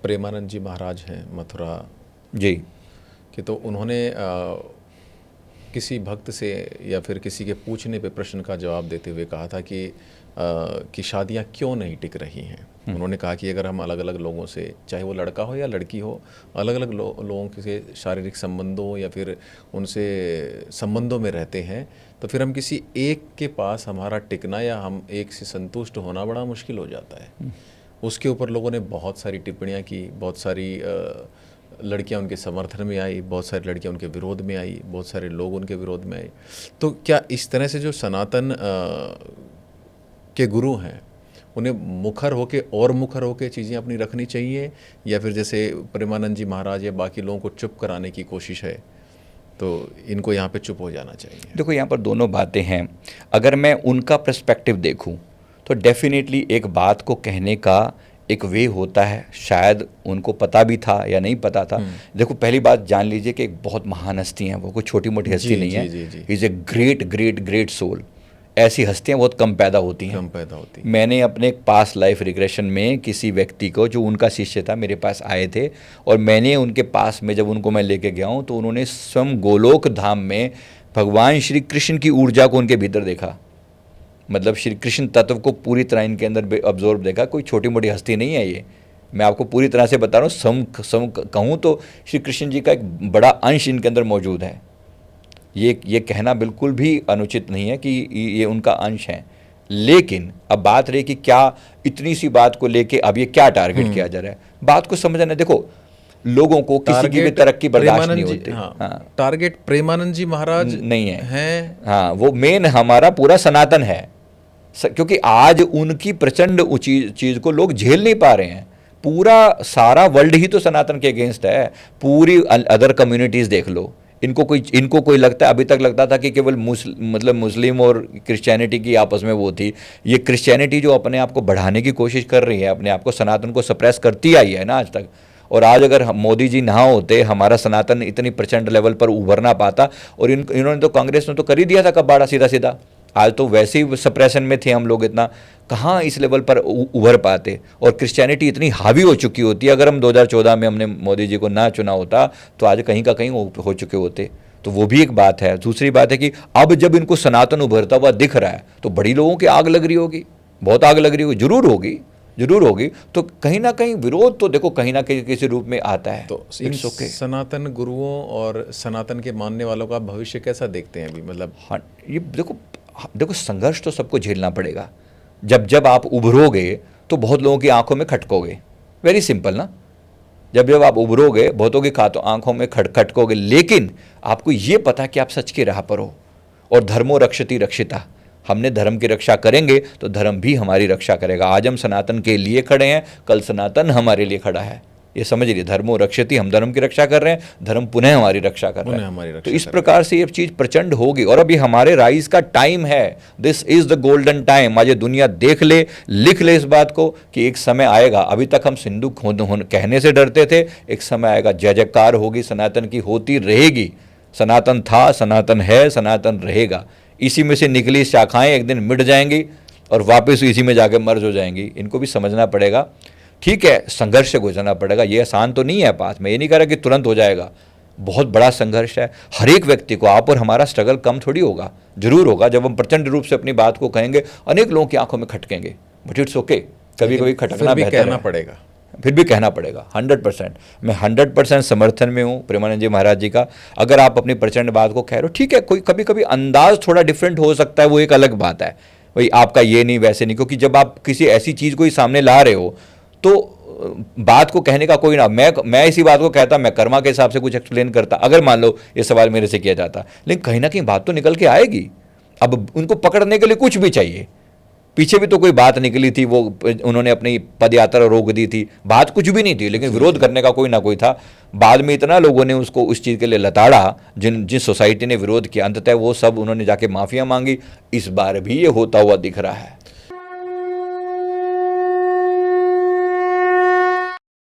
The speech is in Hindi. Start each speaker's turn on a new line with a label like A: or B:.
A: प्रेमानंद जी महाराज हैं मथुरा
B: जी
A: कि, तो उन्होंने किसी भक्त से या फिर किसी के पूछने पे प्रश्न का जवाब देते हुए कहा था कि शादियां क्यों नहीं टिक रही हैं। उन्होंने कहा कि अगर हम अलग अलग लोगों से, चाहे वो लड़का हो या लड़की हो, अलग अलग लोगों के शारीरिक संबंधों या फिर उनसे संबंधों में रहते हैं, तो फिर हम किसी एक के पास हमारा टिकना या हम एक से संतुष्ट होना बड़ा मुश्किल हो जाता है। उसके ऊपर लोगों ने बहुत सारी टिप्पणियाँ की, बहुत सारी लड़कियां उनके समर्थन में आई, बहुत सारी लड़कियां उनके विरोध में आई, बहुत सारे लोग उनके विरोध में आए। तो क्या इस तरह से जो सनातन के गुरु हैं उन्हें मुखर होके चीज़ें अपनी रखनी चाहिए, या फिर जैसे प्रेमानंद जी महाराज या बाकी लोगों को चुप कराने की कोशिश है, तो इनको यहाँ पे चुप हो जाना चाहिए?
B: देखो, यहाँ पर दोनों बातें हैं। अगर मैं उनका पर्सपेक्टिव देखूँ तो डेफिनेटली एक बात को कहने का एक वे होता है, शायद उनको पता भी था या नहीं पता था। देखो, पहली बात जान लीजिए कि एक बहुत महान हस्ती हैं वो, कोई छोटी मोटी हस्ती नहीं है। Is a great great great soul. ऐसी हस्तियां बहुत कम पैदा होती हैं। मैंने अपने पास लाइफ रिग्रेशन में किसी व्यक्ति को, जो उनका शिष्य था, मेरे पास आए थे और मैंने उनके पास में जब उनको मैं लेके गया हूँ तो उन्होंने स्वयं गोलोक धाम में भगवान श्री कृष्ण की ऊर्जा को उनके भीतर देखा। मतलब श्री कृष्ण तत्व को पूरी तरह इनके अंदर ऑब्जॉर्व देखा। कोई छोटी मोटी हस्ती नहीं है ये, मैं आपको पूरी तरह से बता रहा हूँ। सम कहूँ तो श्री कृष्ण जी का एक बड़ा अंश इनके अंदर मौजूद है। ये कहना बिल्कुल भी अनुचित नहीं है कि ये उनका अंश है। लेकिन अब बात रही कि क्या इतनी सी बात को लेके अब ये क्या टारगेट किया जा रहा है, बात को समझना। देखो, लोगों को किसी की भी तरक्की बर्दाश्त नहीं होती।
A: हाँ, टारगेट प्रेमानंद जी महाराज
B: नहीं है। हाँ, वो मेन हमारा पूरा सनातन है, क्योंकि आज उनकी प्रचंड चीज को लोग झेल नहीं पा रहे हैं। पूरा सारा वर्ल्ड ही तो सनातन के अगेंस्ट है। पूरी अदर कम्युनिटीज देख लो, इनको कोई लगता है, अभी तक लगता था कि केवल मुस्लिम और क्रिश्चियनिटी की आपस में वो थी। ये क्रिश्चियनिटी जो अपने आप को बढ़ाने की कोशिश कर रही है, अपने आप को सनातन को सप्रेस करती आई है ना आज तक। और आज अगर मोदी जी ना होते, हमारा सनातन इतनी प्रचंड लेवल पर उभर ना पाता। और इन्होंने तो, कांग्रेस ने तो कर ही दिया था कबाड़ा सीधा सीधा। आज तो वैसे ही सप्रेशन में थे हम लोग, इतना कहाँ इस लेवल पर उभर पाते। और क्रिश्चियनिटी इतनी हावी हो चुकी होती है। अगर हम 2014 में हमने मोदी जी को ना चुना होता तो आज कहीं का कहीं हो चुके होते। तो वो भी एक बात है। दूसरी बात है कि अब जब इनको सनातन उभरता हुआ दिख रहा है तो बड़ी लोगों की आग लग रही होगी, बहुत आग लग रही होगी, जरूर होगी। तो कहीं ना कहीं विरोध तो देखो कहीं ना कहीं किसी रूप में आता है।
A: तो सनातन गुरुओं और सनातन के मानने वालों का भविष्य कैसा देखते हैं अभी? मतलब
B: हाँ, ये देखो संघर्ष तो सबको झेलना पड़ेगा। जब आप उभरोगे तो बहुत लोगों की आंखों में खटकोगे। वेरी सिंपल ना। जब आप उभरोगे बहुतों की आंखों में खटकोगे, लेकिन आपको ये पता कि आप सच की राह पर हो। और धर्मो रक्षति रक्षिता, हमने धर्म की रक्षा करेंगे तो धर्म भी हमारी रक्षा करेगा। आज हम सनातन के लिए खड़े हैं, कल सनातन हमारे लिए खड़ा है। ये समझ लीजिए, धर्मो रक्षति, हम धर्म की रक्षा कर रहे हैं, धर्म पुनः हमारी रक्षा कर रहा है। तो इस प्रकार से ये चीज प्रचंड होगी। और अभी हमारे राइज का टाइम है। This is the golden time. आज ये दुनिया देख ले, लिख ले इस बात को कि एक समय आएगा। अभी तक हम सिंधु कहने से डरते थे, एक समय आएगा जय जयकार होगी, सनातन की होती रहेगी। सनातन था, सनातन है, सनातन रहेगा। इसी में से निकली शाखाएं एक दिन मिट जाएंगी और वापस इसी में जाके मर्ज हो जाएंगी। इनको भी समझना पड़ेगा। ठीक है, संघर्ष से गुजरना पड़ेगा। ये आसान तो नहीं है पास। मैं ये नहीं कह रहा कि तुरंत हो जाएगा, बहुत बड़ा संघर्ष है। हर एक व्यक्ति को, आप और हमारा स्ट्रगल कम थोड़ी होगा, जरूर होगा। जब हम प्रचंड रूप से अपनी बात को कहेंगे, अनेक लोगों की आंखों में खटकेंगे, बट इट्स ओके। कभी कभी खटकना बेहतर है,
A: पड़ेगा,
B: फिर भी कहना पड़ेगा। 100%, मैं 100% समर्थन में हूँ प्रेमानंद जी महाराज जी का। अगर आप अपनी प्रचंड बात को कह रहे हो, ठीक है, कोई कभी कभी अंदाज थोड़ा डिफरेंट हो सकता है, वो एक अलग बात है। भाई आपका ये नहीं वैसे नहीं, क्योंकि जब आप किसी ऐसी चीज़ को ही सामने ला रहे हो तो बात को कहने का कोई ना, मैं इसी बात को कहता, मैं कर्मा के हिसाब से कुछ एक्सप्लेन करता, अगर मान लो ये सवाल मेरे से किया जाता। लेकिन कहीं ना कहीं बात तो निकल के आएगी। अब उनको पकड़ने के लिए कुछ भी चाहिए। पीछे भी तो कोई बात निकली थी, वो उन्होंने अपनी पद यात्रा रोक दी थी, बात कुछ भी नहीं थी, लेकिन विरोध करने का कोई ना कोई था। बाद में इतना लोगों ने उसको उस चीज़ के लिए लताड़ा, जिस सोसाइटी ने विरोध किया, अंततः वो सब उन्होंने जाके माफिया मांगी। इस बार भी ये होता हुआ दिख रहा है।